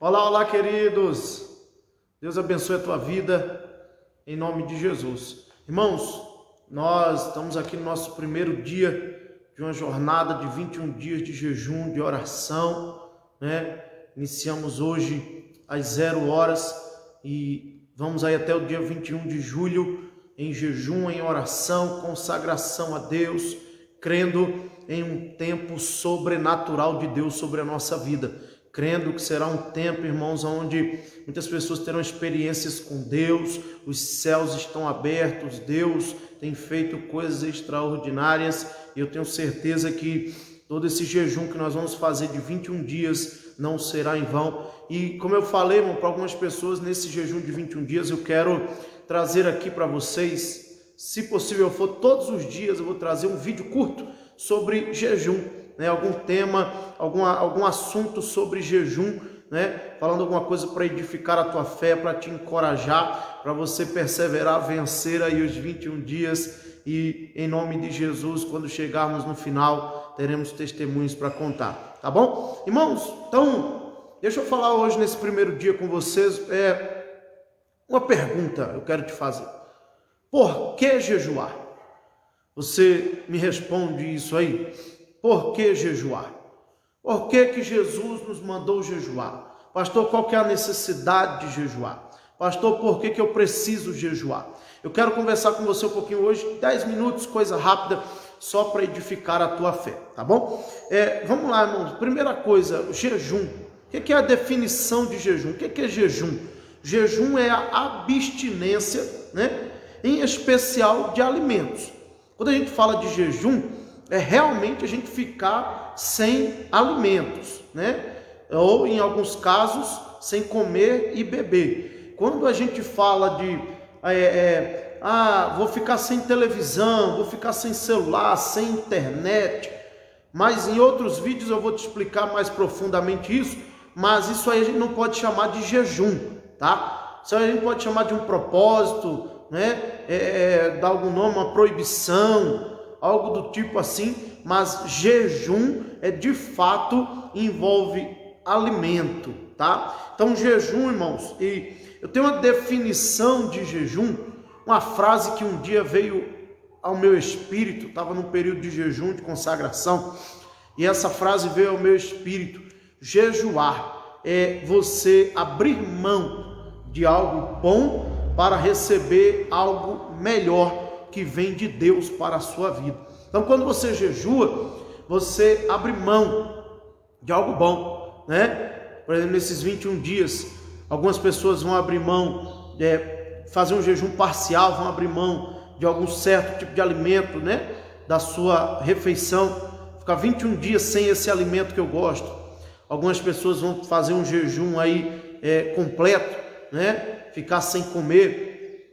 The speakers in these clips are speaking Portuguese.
Olá, olá, queridos. Deus abençoe a tua vida, em nome de Jesus. Irmãos, nós estamos aqui no nosso primeiro dia de uma jornada de 21 dias de jejum, de oração, né? Iniciamos hoje às 0 horas e vamos aí até o dia 21 de julho em jejum, em oração, consagração a Deus, crendo em um tempo sobrenatural de Deus sobre a nossa vida. Crendo que será um tempo, irmãos, onde muitas pessoas terão experiências com Deus, os céus estão abertos, Deus tem feito coisas extraordinárias, e eu tenho certeza que todo esse jejum que nós vamos fazer de 21 dias não será em vão. E como eu falei, irmão, para algumas pessoas, nesse jejum de 21 dias, eu quero trazer aqui para vocês, se possível for todos os dias, eu vou trazer um vídeo curto sobre jejum, né, algum tema, algum assunto sobre jejum, né, falando alguma coisa para edificar a tua fé, para te encorajar, para você perseverar, vencer aí os 21 dias e em nome de Jesus, quando chegarmos no final, teremos testemunhos para contar, tá bom? Irmãos, então, deixa eu falar hoje nesse primeiro dia com vocês, uma pergunta eu quero te fazer. Por que jejuar? Você me responde isso aí? Por que jejuar? Por que Jesus nos mandou jejuar? Pastor, qual que é a necessidade de jejuar? Pastor, por que eu preciso jejuar? Eu quero conversar com você um pouquinho hoje, 10 minutos, coisa rápida, só para edificar a tua fé, tá bom? Vamos lá, irmãos. Primeira coisa, jejum. O que é a definição de jejum? O que é jejum? Jejum é a abstinência, né? Em especial de alimentos. Quando a gente fala de jejum, é realmente a gente ficar sem alimentos, né? Ou em alguns casos, sem comer e beber. Quando a gente fala de, vou ficar sem televisão, vou ficar sem celular, sem internet, mas em outros vídeos eu vou te explicar mais profundamente isso, mas isso aí a gente não pode chamar de jejum, tá? Isso aí a gente pode chamar de um propósito, né? Dar algum nome, uma proibição, algo do tipo assim, mas jejum de fato envolve alimento, tá? Então jejum, irmãos, e eu tenho uma definição de jejum, uma frase que um dia veio ao meu espírito, estava num período de jejum, de consagração, e essa frase veio ao meu espírito: jejuar é você abrir mão de algo bom para receber algo melhor que vem de Deus para a sua vida. Então, quando você jejua, você abre mão de algo bom, né? Por exemplo, nesses 21 dias, algumas pessoas vão abrir mão, fazer um jejum parcial, vão abrir mão de algum certo tipo de alimento, né? Da sua refeição, ficar 21 dias sem esse alimento que eu gosto. Algumas pessoas vão fazer um jejum aí completo, né? Ficar sem comer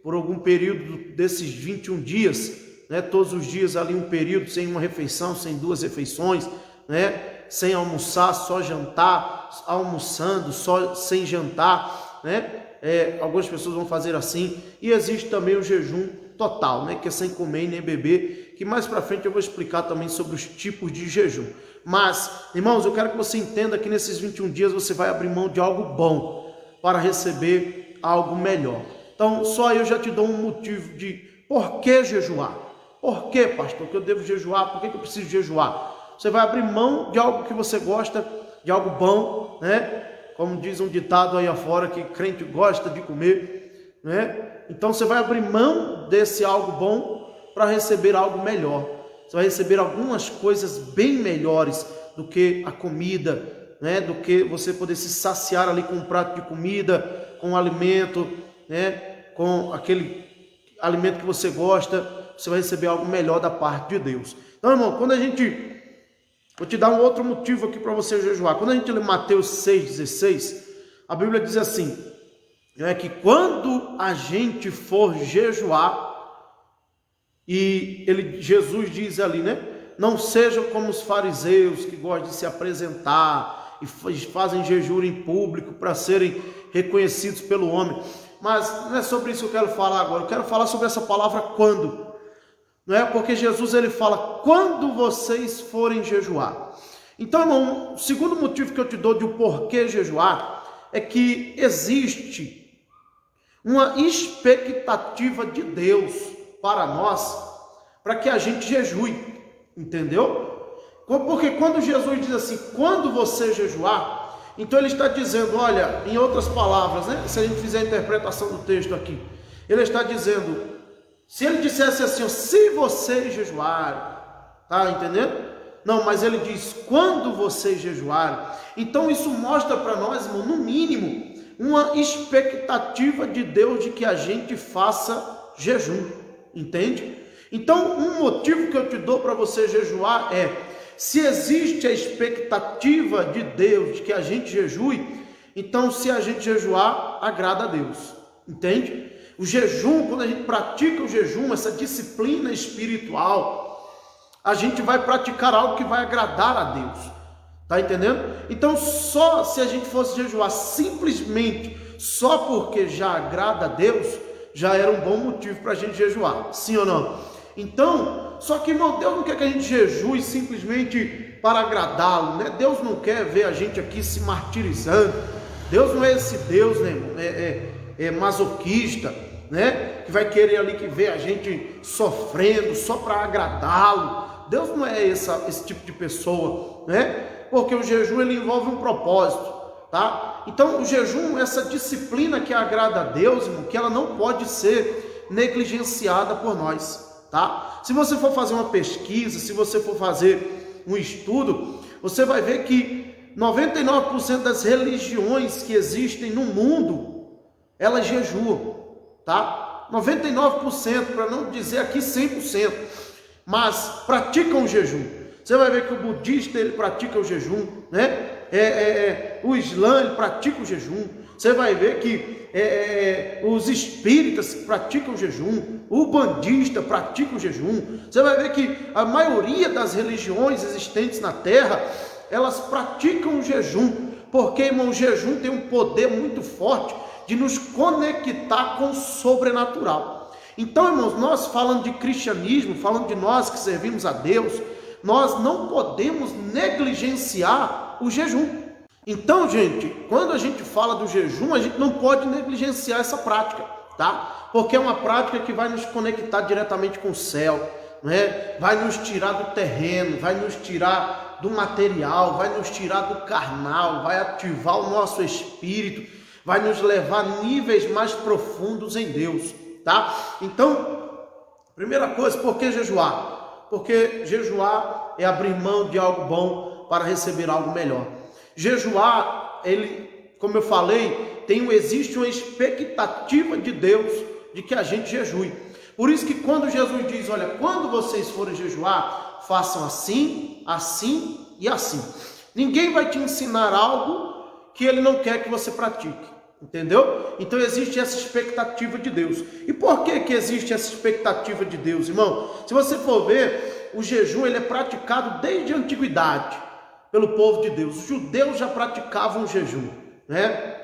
por algum período desses 21 dias, né? Todos os dias ali um período sem uma refeição, sem duas refeições, né? Sem almoçar, só jantar, almoçando, só sem jantar, né? Algumas pessoas vão fazer assim. E existe também o jejum total, né? Que é sem comer e nem beber, que mais para frente eu vou explicar também sobre os tipos de jejum. Mas, irmãos, eu quero que você entenda que nesses 21 dias você vai abrir mão de algo bom para receber algo melhor. Então, só eu já te dou um motivo de por que jejuar. Por que, pastor, que eu devo jejuar? Por que eu preciso jejuar? Você vai abrir mão de algo que você gosta, de algo bom, né? Como diz um ditado aí afora, que crente gosta de comer, né? Então, você vai abrir mão desse algo bom para receber algo melhor. Você vai receber algumas coisas bem melhores do que a comida, né? Do que você poder se saciar ali com um prato de comida, com um alimento, né? Com aquele alimento que você gosta, você vai receber algo melhor da parte de Deus. Então, irmão, vou te dar um outro motivo aqui para você jejuar. Quando a gente lê Mateus 6,16, a Bíblia diz assim, que quando a gente for jejuar, e Jesus diz ali, né? Não sejam como os fariseus que gostam de se apresentar e fazem jejum em público para serem reconhecidos pelo homem. Mas não é sobre isso que eu quero falar agora. Eu quero falar sobre essa palavra quando. Não é? Porque Jesus ele fala quando vocês forem jejuar. Então, irmão, o segundo motivo que eu te dou de o porquê jejuar é que existe uma expectativa de Deus para nós, para que a gente jejue, entendeu? Porque quando Jesus diz assim, quando você jejuar, então ele está dizendo, olha, em outras palavras, né? Se a gente fizer a interpretação do texto aqui, ele está dizendo, se ele dissesse assim, se vocês jejuarem, tá entendendo? Não, mas ele diz, quando vocês jejuarem. Então isso mostra para nós, irmão, no mínimo, uma expectativa de Deus de que a gente faça jejum, entende? Então um motivo que eu te dou para você jejuar é, se existe a expectativa de Deus de que a gente jejue, então se a gente jejuar, agrada a Deus, entende? O jejum, quando a gente pratica o jejum, essa disciplina espiritual, a gente vai praticar algo que vai agradar a Deus, tá entendendo? Então só se a gente fosse jejuar simplesmente só porque já agrada a Deus, já era um bom motivo para a gente jejuar, sim ou não? Então, só que, irmão, Deus não quer que a gente jejue simplesmente para agradá-lo, né? Deus não quer ver a gente aqui se martirizando. Deus não é esse Deus, né, irmão? É masoquista, né? Que vai querer ali que ver a gente sofrendo só para agradá-lo. Deus não é esse tipo de pessoa, né? Porque o jejum ele envolve um propósito, tá? Então, o jejum, essa disciplina que agrada a Deus, irmão, que ela não pode ser negligenciada por nós, tá? Se você for fazer uma pesquisa, se você for fazer um estudo, você vai ver que 99% das religiões que existem no mundo, elas jejuam, tá? 99%, para não dizer aqui 100%, mas praticam o jejum. Você vai ver que o budista ele pratica o jejum, né? O Islã ele pratica o jejum. Você vai ver que os espíritas praticam o jejum, o bandista pratica o jejum. Você vai ver que a maioria das religiões existentes na Terra, elas praticam o jejum, porque, irmão, o jejum tem um poder muito forte de nos conectar com o sobrenatural. Então, irmãos, nós falando de cristianismo, falando de nós que servimos a Deus, nós não podemos negligenciar o jejum. Então, gente, quando a gente fala do jejum, a gente não pode negligenciar essa prática, tá? Porque é uma prática que vai nos conectar diretamente com o céu, né? Vai nos tirar do terreno, vai nos tirar do material, vai nos tirar do carnal, vai ativar o nosso espírito, vai nos levar a níveis mais profundos em Deus, tá? Então, primeira coisa, por que jejuar? Porque jejuar é abrir mão de algo bom para receber algo melhor. Jejuar, ele, como eu falei, existe uma expectativa de Deus de que a gente jejue. Por isso que quando Jesus diz, olha, quando vocês forem jejuar, façam assim, assim e assim. Ninguém vai te ensinar algo que ele não quer que você pratique, entendeu? Então existe essa expectativa de Deus. E por que existe essa expectativa de Deus, irmão? Se você for ver, o jejum ele é praticado desde a antiguidade pelo povo de Deus. Os judeus já praticavam o jejum, né?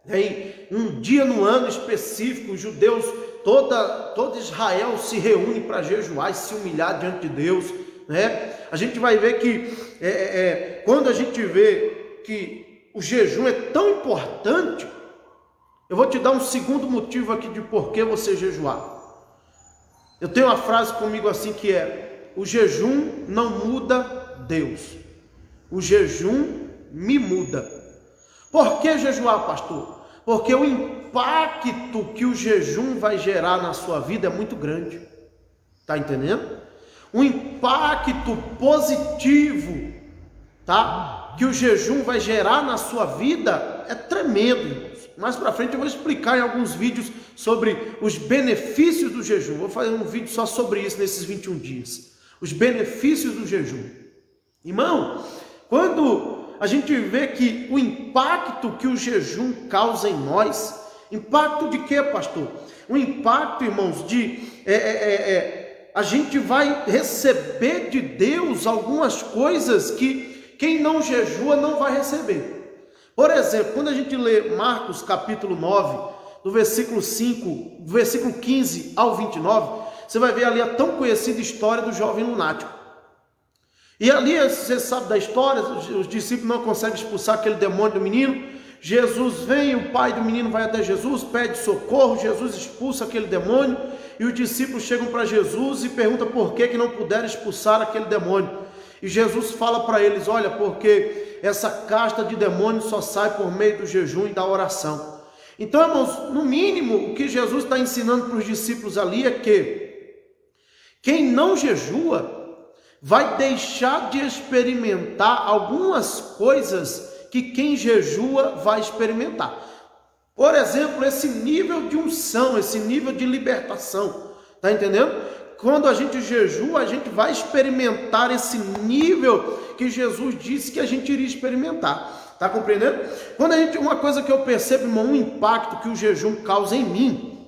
Em um dia no ano específico, os judeus, todo Israel se reúne para jejuar e se humilhar diante de Deus, né? A gente vai ver que quando a gente vê que o jejum é tão importante, eu vou te dar um segundo motivo aqui de por que você jejuar. Eu tenho uma frase comigo assim que é: o jejum não muda Deus, o jejum me muda. Por que jejuar, pastor? Porque o impacto que o jejum vai gerar na sua vida é muito grande. Tá entendendo? Um impacto positivo, tá? Que o jejum vai gerar na sua vida é tremendo. Mais para frente eu vou explicar em alguns vídeos sobre os benefícios do jejum. Vou fazer um vídeo só sobre isso nesses 21 dias. Os benefícios do jejum. Irmão, quando a gente vê que o impacto que o jejum causa em nós, impacto de quê, pastor? Um impacto, irmãos, de a gente vai receber de Deus algumas coisas que quem não jejua não vai receber. Por exemplo, quando a gente lê Marcos capítulo 9, do versículo 5, do versículo 15 ao 29, você vai ver ali a tão conhecida história do jovem lunático. E ali, você sabe da história, os discípulos não conseguem expulsar aquele demônio do menino, Jesus vem, o pai do menino vai até Jesus, pede socorro, Jesus expulsa aquele demônio, e os discípulos chegam para Jesus e perguntam por que não puderam expulsar aquele demônio. E Jesus fala para eles, olha, porque essa casta de demônios só sai por meio do jejum e da oração. Então, irmãos, no mínimo, o que Jesus está ensinando para os discípulos ali é que quem não jejua vai deixar de experimentar algumas coisas que quem jejua vai experimentar. Por exemplo, esse nível de unção, esse nível de libertação, tá entendendo? Quando a gente jejua, a gente vai experimentar esse nível que Jesus disse que a gente iria experimentar. Tá compreendendo? Uma coisa que eu percebo, irmão, um impacto que o jejum causa em mim,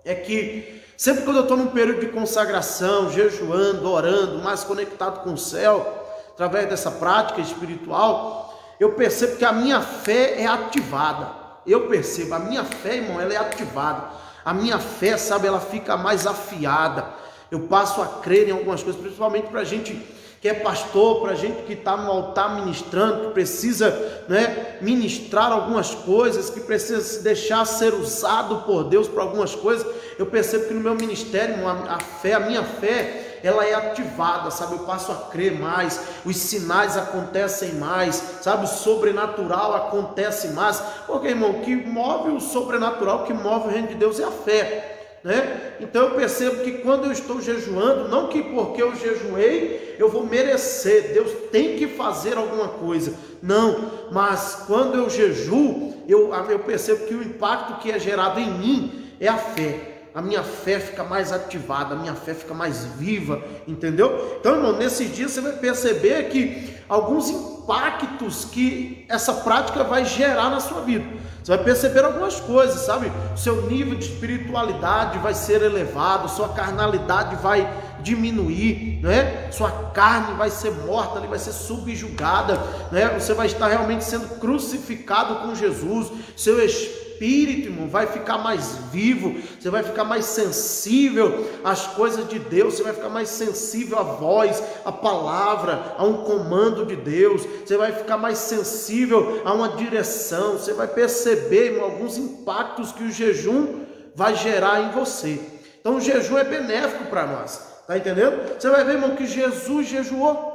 é que sempre quando eu estou num período de consagração, jejuando, orando, mais conectado com o céu, através dessa prática espiritual, eu percebo que a minha fé é ativada. Eu percebo, a minha fé, irmão, ela é ativada. A minha fé, sabe, ela fica mais afiada. Eu passo a crer em algumas coisas, principalmente para a gente que é pastor, para a gente que está no altar ministrando, que precisa, né, ministrar algumas coisas, que precisa se deixar ser usado por Deus para algumas coisas. Eu percebo que no meu ministério, a minha fé, ela é ativada, sabe? Eu passo a crer mais, os sinais acontecem mais, sabe? O sobrenatural acontece mais, porque, irmão, o que move o sobrenatural, o que move o reino de Deus é a fé, né? Então eu percebo que quando eu estou jejuando, não que porque eu jejuei eu vou merecer, Deus tem que fazer alguma coisa, não, mas quando eu jejuo, eu percebo que o impacto que é gerado em mim é a fé. A minha fé fica mais ativada, a minha fé fica mais viva, entendeu? Então, irmão, nesses dias você vai perceber que alguns impactos que essa prática vai gerar na sua vida. Você vai perceber algumas coisas, sabe? O seu nível de espiritualidade vai ser elevado, sua carnalidade vai diminuir, né? Sua carne vai ser morta, vai ser subjugada, né? Você vai estar realmente sendo crucificado com Jesus, seu espírito, irmão, vai ficar mais vivo, você vai ficar mais sensível às coisas de Deus, você vai ficar mais sensível à voz, à palavra, a um comando de Deus, você vai ficar mais sensível a uma direção, você vai perceber, irmão, alguns impactos que o jejum vai gerar em você. Então o jejum é benéfico para nós, tá entendendo? Você vai ver, irmão, que Jesus jejuou.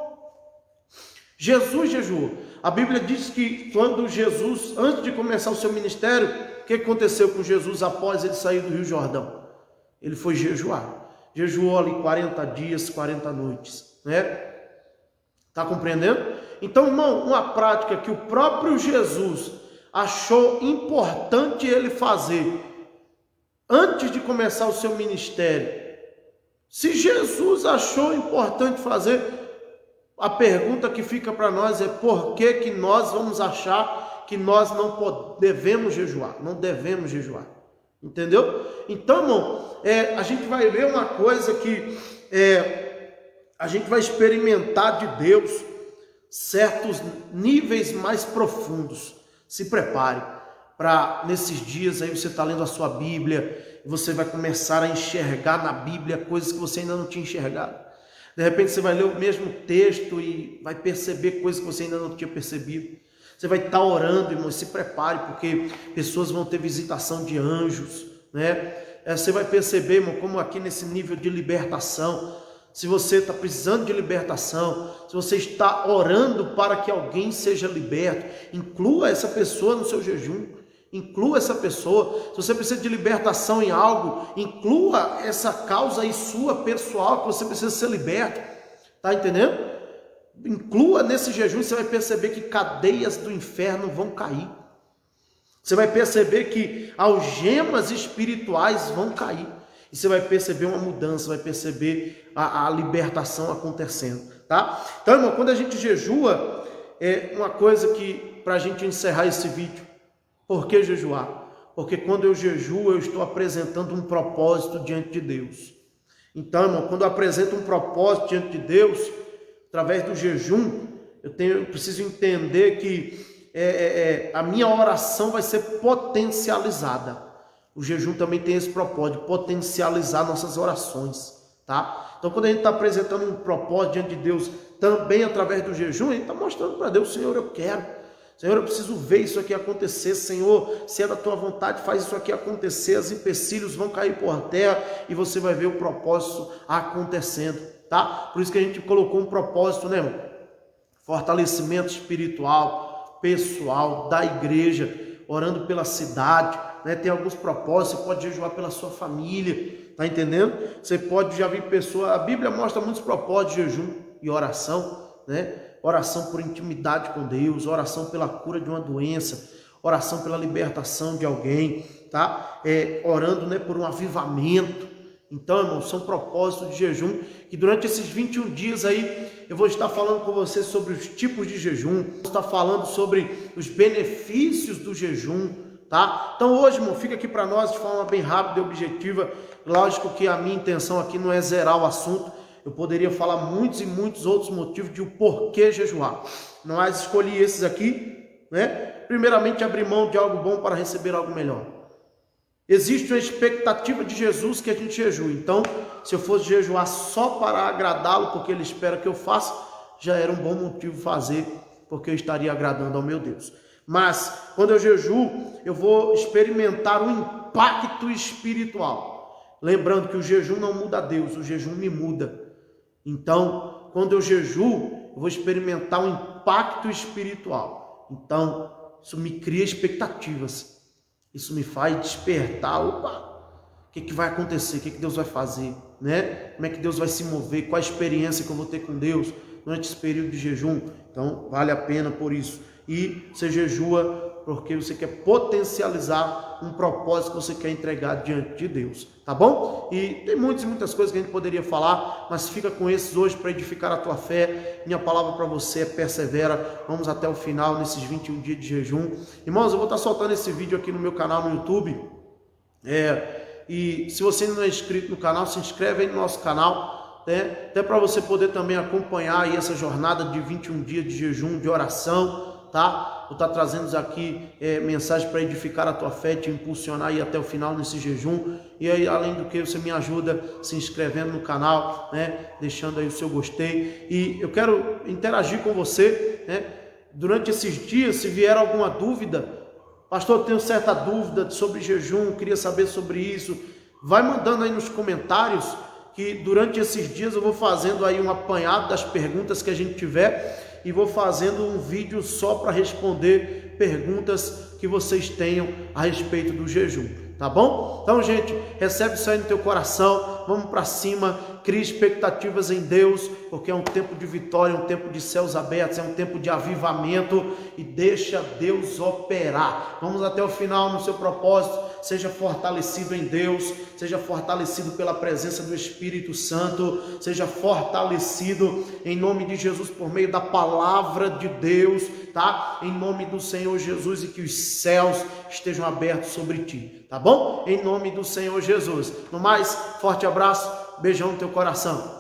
Jesus jejuou. A Bíblia diz que quando Jesus, antes de começar o seu ministério, o que aconteceu com Jesus após ele sair do Rio Jordão? Ele foi jejuar. Jejuou ali 40 dias, 40 noites, né? Tá compreendendo? Então, irmão, uma prática que o próprio Jesus achou importante ele fazer antes de começar o seu ministério. Se Jesus achou importante fazer, a pergunta que fica para nós é por que nós vamos achar que nós não devemos jejuar, não devemos jejuar, entendeu? Então, irmão, a gente vai ver uma coisa que a gente vai experimentar de Deus certos níveis mais profundos. Se prepare para nesses dias aí você está lendo a sua Bíblia, você vai começar a enxergar na Bíblia coisas que você ainda não tinha enxergado. De repente você vai ler o mesmo texto e vai perceber coisas que você ainda não tinha percebido. Você vai estar orando, irmão, se prepare, porque pessoas vão ter visitação de anjos, né? Você vai perceber, irmão, como aqui nesse nível de libertação, se você está precisando de libertação, se você está orando para que alguém seja liberto, inclua essa pessoa no seu jejum. Inclua essa pessoa. Se você precisa de libertação em algo, inclua essa causa aí sua pessoal, que você precisa ser liberto, tá entendendo? Inclua nesse jejum, você vai perceber que cadeias do inferno vão cair, você vai perceber que algemas espirituais vão cair, e você vai perceber uma mudança, vai perceber a libertação acontecendo, tá? Então, irmão, quando a gente jejua, é uma coisa que, para a gente encerrar esse vídeo, por que jejuar? Porque quando eu jejuo, eu estou apresentando um propósito diante de Deus. Então, irmão, quando eu apresento um propósito diante de Deus, através do jejum, eu preciso entender que a minha oração vai ser potencializada. O jejum também tem esse propósito de potencializar nossas orações, tá? Então, quando a gente está apresentando um propósito diante de Deus, também através do jejum, a gente está mostrando para Deus, Senhor, eu quero. Senhor, eu preciso ver isso aqui acontecer. Senhor, se é da tua vontade, faz isso aqui acontecer. Os empecilhos vão cair por terra e você vai ver o propósito acontecendo, tá? Por isso que a gente colocou um propósito, né, irmão? Fortalecimento espiritual, pessoal, da igreja, orando pela cidade, né? Tem alguns propósitos. Você pode jejuar pela sua família, tá entendendo? Você pode, já ver pessoa, a Bíblia mostra muitos propósitos de jejum e oração, né? Oração por intimidade com Deus, oração pela cura de uma doença, oração pela libertação de alguém, tá? Orando, né, por um avivamento. Então, irmão, são propósitos de jejum que durante esses 21 dias aí eu vou estar falando com você sobre os tipos de jejum, vou estar falando sobre os benefícios do jejum, tá? Então hoje, irmão, fica aqui para nós de forma bem rápida e objetiva. Lógico que a minha intenção aqui não é zerar o assunto. Eu poderia falar muitos e muitos outros motivos de o porquê jejuar, mas escolhi esses aqui, né? Primeiramente, abrir mão de algo bom para receber algo melhor. Existe uma expectativa de Jesus que a gente jejue. Então, se eu fosse jejuar só para agradá-lo, porque ele espera que eu faça, já era um bom motivo fazer, porque eu estaria agradando ao meu Deus. Mas, quando eu jejuo, eu vou experimentar um impacto espiritual. Lembrando que o jejum não muda Deus, o jejum me muda. Então, quando eu jejuo, eu vou experimentar um impacto espiritual. Então, isso me cria expectativas. Isso me faz despertar. Opa, o que vai acontecer? O que Deus vai fazer? Né? Como é que Deus vai se mover? Qual a experiência que eu vou ter com Deus durante esse período de jejum? Então, vale a pena por isso. E você jejua porque você quer potencializar um propósito que você quer entregar diante de Deus, tá bom? E tem muitas coisas que a gente poderia falar, mas fica com esses hoje para edificar a tua fé. Minha palavra para você é persevera. Vamos até o final nesses 21 dias de jejum. Irmãos, eu vou estar soltando esse vídeo aqui no meu canal no YouTube. E se você ainda não é inscrito no canal, se inscreve aí no nosso canal, né? Até para você poder também acompanhar aí essa jornada de 21 dias de jejum, de oração, tá? Vou estar trazendo aqui mensagens para edificar a tua fé, te impulsionar aí até o final nesse jejum. E aí, além do que, você me ajuda se inscrevendo no canal, né? Deixando aí o seu gostei. E eu quero interagir com você, né? Durante esses dias, se vier alguma dúvida, pastor, eu tenho certa dúvida sobre jejum, queria saber sobre isso, vai mandando aí nos comentários, que durante esses dias eu vou fazendo aí um apanhado das perguntas que a gente tiver e vou fazendo um vídeo só para responder perguntas que vocês tenham a respeito do jejum, tá bom? Então, gente, recebe isso aí no teu coração, vamos para cima, cria expectativas em Deus, porque é um tempo de vitória, é um tempo de céus abertos, é um tempo de avivamento, e deixa Deus operar. Vamos até o final no seu propósito. Seja fortalecido em Deus, seja fortalecido pela presença do Espírito Santo, seja fortalecido em nome de Jesus por meio da palavra de Deus, tá? Em nome do Senhor Jesus, e que os céus estejam abertos sobre ti, tá bom? Em nome do Senhor Jesus. No mais, forte abraço, beijão no teu coração.